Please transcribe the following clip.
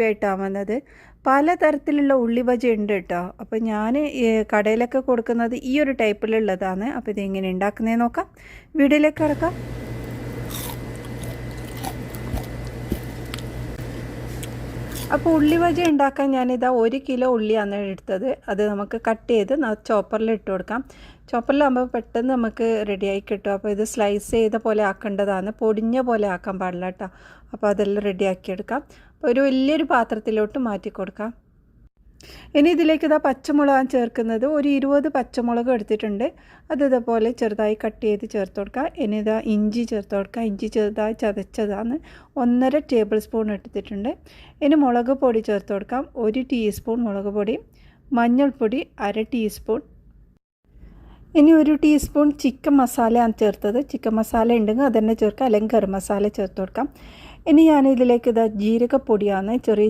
ആയിട്ടാണ് വന്നത്. പലതരത്തിലുള്ള ഉള്ളി ബജി ഉണ്ട് കേട്ടോ. അപ്പോൾ ഞാൻ കടയിലൊക്കെ കൊടുക്കുന്നത് ഈ ഒരു ടൈപ്പിലുള്ളതാണ്. അപ്പോൾ ഇതെങ്ങനെ ഉണ്ടാക്കുന്നതെന്ന് നോക്കാം. വീഡിയോയിലേക്ക് കിടക്കാം. അപ്പോൾ ഉള്ളി ബജി ഉണ്ടാക്കാൻ ഞാനിതാ 1 കിലോ ഉള്ളിയാണ് എടുത്തത്. അത് നമുക്ക് കട്ട് ചെയ്ത് ചോപ്പറിൽ ഇട്ട് കൊടുക്കാം. ചോപ്പറിലാകുമ്പോൾ പെട്ടെന്ന് നമുക്ക് റെഡിയായി കിട്ടും. അപ്പോൾ ഇത് സ്ലൈസ് ചെയ്ത പോലെ ആക്കേണ്ടതാണ്, പൊടിഞ്ഞ പോലെ ആക്കാൻ പാടില്ല കേട്ടോ. അപ്പോൾ അതെല്ലാം റെഡിയാക്കി എടുക്കാം. അപ്പോൾ ഒരു വലിയൊരു പാത്രത്തിലോട്ട് മാറ്റി കൊടുക്കാം. ഇനി ഇതിലേക്ക് ഇതാ പച്ചമുളകാണ് ചേർക്കുന്നത്. ഒരു 20 പച്ചമുളക് എടുത്തിട്ടുണ്ട്. അത് ഇതേപോലെ ചെറുതായി കട്ട് ചെയ്ത് ചേർത്ത് കൊടുക്കുക. ഇനി ഇതാ ഇഞ്ചി ചേർത്ത് കൊടുക്കുക. ഇഞ്ചി ചെറുതായി ചതച്ചതാണ് 1.5 ടേബിൾ സ്പൂൺ എടുത്തിട്ടുണ്ട്. ഇനി മുളക് പൊടി ചേർത്ത് കൊടുക്കാം. 1 ടീസ്പൂൺ മുളക് പൊടി, മഞ്ഞൾപ്പൊടി 1/2 ടീസ്പൂൺ. ഇനി 1 ടീസ്പൂൺ ചിക്കൻ മസാലയാണ് ചേർത്തത്. ചിക്കൻ മസാല ഉണ്ടെങ്കിൽ അത് തന്നെ ചേർക്കാം, അല്ലെങ്കിൽ ഗരം മസാല ചേർത്ത് കൊടുക്കാം. ഇനി ഞാനിതിലേക്ക് ഇതാ ജീരകപ്പൊടിയാണ്, ചെറിയ